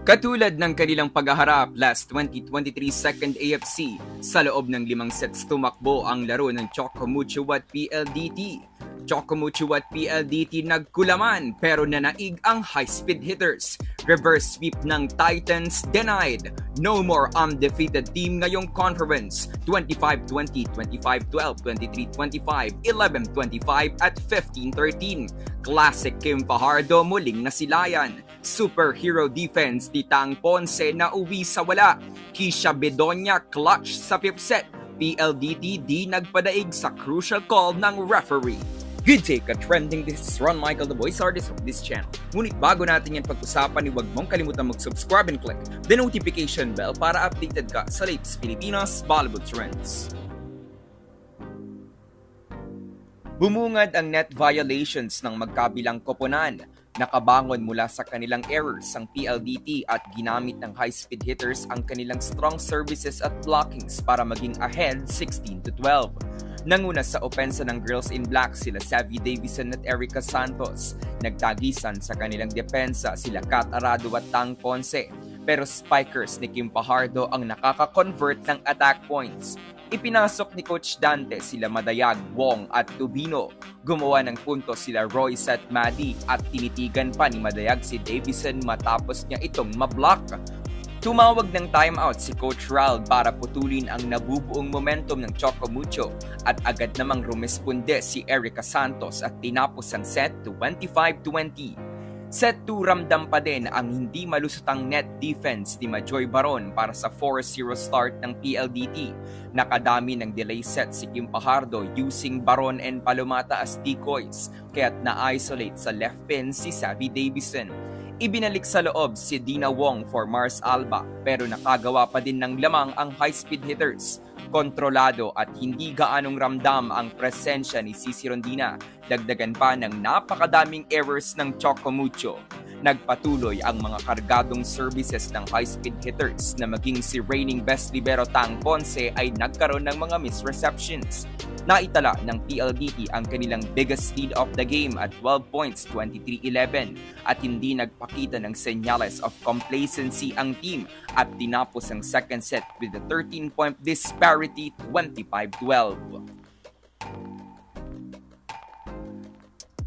Katulad ng kanilang paghaharap last 2023 second AFC, sa loob ng 5 sets tumakbo ang laro ng Choco Mucho at PLDT. Choco Mucho at PLDT nagkulaman pero nanaig ang high-speed hitters. Reverse sweep ng Titans denied. No more undefeated team ngayong conference. 25-20, 25-12, 23-25, 11-25 at 15-13. Classic Kim Fajardo muling nasilayan. Superhero defense ni Tang Ponce na uwi sa wala. Kisha Bedonia clutch sa 5th set. PLDT di nagpadaig sa crucial call ng referee. Good day ka-trending, this is Ron Michael, the voice artist of this channel. Ngunit bago natin yan pag-usapan, huwag mong kalimutan mag-subscribe and click the notification bell para updated ka sa latest Pilipinas Bollywood trends. Bumungad ang net violations ng magkabilang koponan. Nakabangon mula sa kanilang errors ang PLDT at ginamit ng high-speed hitters ang kanilang strong services at blockings para maging ahead 16-12. Nanguna sa opensa ng Girls in Black sila Savvy Davison at Erica Santos. Nagtagisan sa kanilang depensa sila Kat Arado at Tang Ponce. Pero spikers ni Kim Fajardo ang nakaka-convert ng attack points. Ipinasok ni Coach Dante sila Madayag, Wong at Tubino. Gumawa ng puntos sila Royce at Maddie at tinitigan pa ni Madayag si Davison matapos niya itong mablock. Tumawag ng timeout si Coach Ral para putulin ang nabubuong momentum ng Choco Mucho at agad namang rumesponde si Erica Santos at tinapos ang set 25-20. Set 2 ramdam pa din ang hindi malusutang net defense ni Majoy Baron para sa 4-0 start ng PLDT. Nakadami ng delay set si Kim Fajardo using Baron and Palomata as decoys kaya't na-isolate sa left pin si Savvy Davison. Ibinalik sa loob si Dina Wong for Mars Alba pero nakagawa pa din ng lamang ang high-speed hitters. Kontrolado at hindi gaanong ramdam ang presensya ni Cici Rondina. Dagdagan pa ng napakadaming errors ng Choco Mucho. Nagpatuloy ang mga kargadong services ng high-speed hitters na maging si reigning best libero Tang Ponce ay nagkaroon ng mga misreceptions. Naitala ng PLDT ang kanilang biggest lead of the game at 12 points, 23-11 at hindi nagpakita ng senyales of complacency ang team at tinapos ang second set with a 13-point disparity 25-12.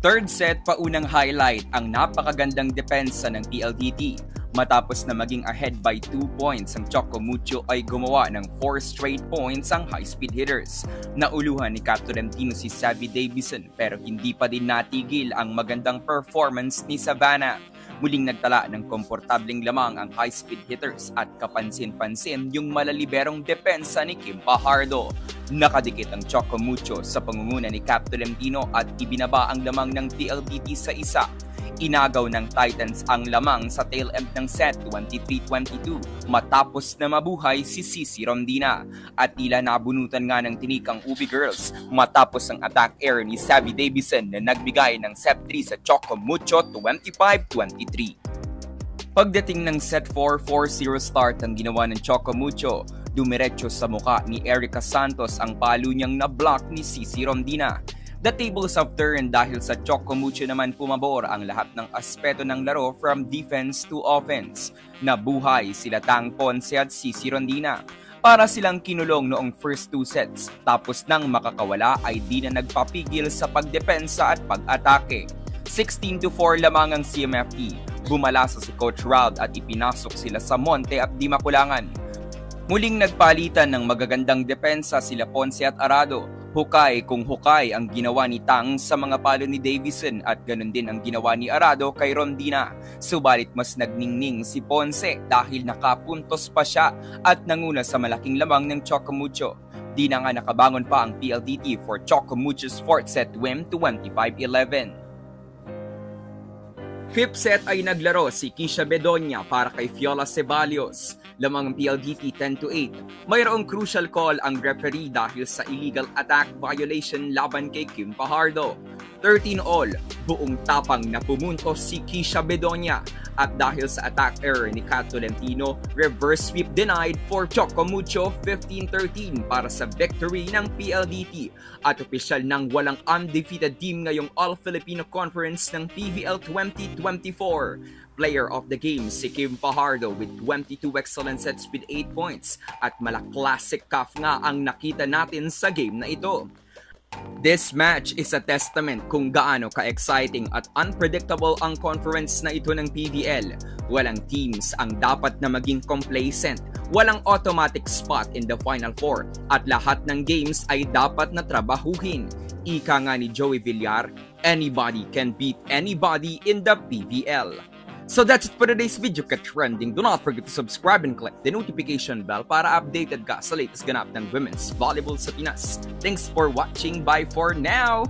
Third set, paunang highlight ang napakagandang depensa ng PLDT. Matapos na maging ahead by 2 points, ang Choco Mucho ay gumawa ng 4 straight points ang high-speed hitters. Nauluhan ni Cap Tolentino si Savvy Davison pero hindi pa din natigil ang magandang performance ni Savannah. Muling nagtala ng komportableng lamang ang high-speed hitters at kapansin-pansin yung malaliberong depensa ni Kim Fajardo. Nakadikit ang Choco Mucho sa pangunguna ni Cap Tolentino at ibinaba ang lamang ng PLDT sa isa. Inagaw ng Titans ang lamang sa tail end ng set 23-22 matapos na mabuhay si Cici Rondina at tila nabunutan nga ng tinikang Ubi Girls matapos ang attack error ni Savvy Davison na nagbigay ng set 3 sa Choco Mucho 25-23. Pagdating ng set 4, 4-0 start ang ginawa ng Choco Mucho, dumiretso sa muka ni Erica Santos ang palo niyang na-block ni Cici Rondina. The tables have turned dahil sa Choco Mucho naman pumabor ang lahat ng aspeto ng laro from defense to offense. Nabuhay sila Tang Ponce at Cici Rondina. Para silang kinulong noong first 2 sets tapos nang makakawala ay di na nagpapigil sa pagdepensa at pag-atake. 16-4 lamang ang CMFT. Bumalasa si Coach Rald at ipinasok sila sa monte at di makulangan. Muling nagpalitan ng magagandang depensa sila Ponce at Arado. Hukay kung hukay ang ginawa ni Tang sa mga palo ni Davison at ganun din ang ginawa ni Arado kay Rondina. Subalit mas nagningning si Ponce dahil nakapuntos pa siya at nanguna sa malaking lamang ng Choco Mucho. Di na nga nakabangon pa ang PLDT for Choco Mucho's 4th set win 25-11. 5th set ay naglaro si Kisha Bedonia para kay Fiola Ceballos. Lamang ang PLDT 10-8. Mayroong crucial call ang referee dahil sa illegal attack violation laban kay Kim Fajardo. 13-all, buong tapang na pumunto si Kisha Bedonia. At dahil sa attack error ni Kat Tolentino, reverse sweep denied for Choco Mucho 15-13 para sa victory ng PLDT. At opisyal ng walang undefeated team ngayong All-Filipino Conference ng PVL 2024. Player of the game si Kim Fajardo with 22 excellent sets with 8 points. At malaklasik calf nga ang nakita natin sa game na ito. This match is a testament kung gaano ka-exciting at unpredictable ang conference na ito ng PVL. Walang teams ang dapat na maging complacent, walang automatic spot in the Final Four, at lahat ng games ay dapat na trabahuhin. Ika nga ni Joey Villar, anybody can beat anybody in the PVL. So that's it for today's video ka-trending. Do not forget to subscribe and click the notification bell para updated ka sa latest ganap ng women's volleyball sa Pinas. Thanks for watching. Bye for now!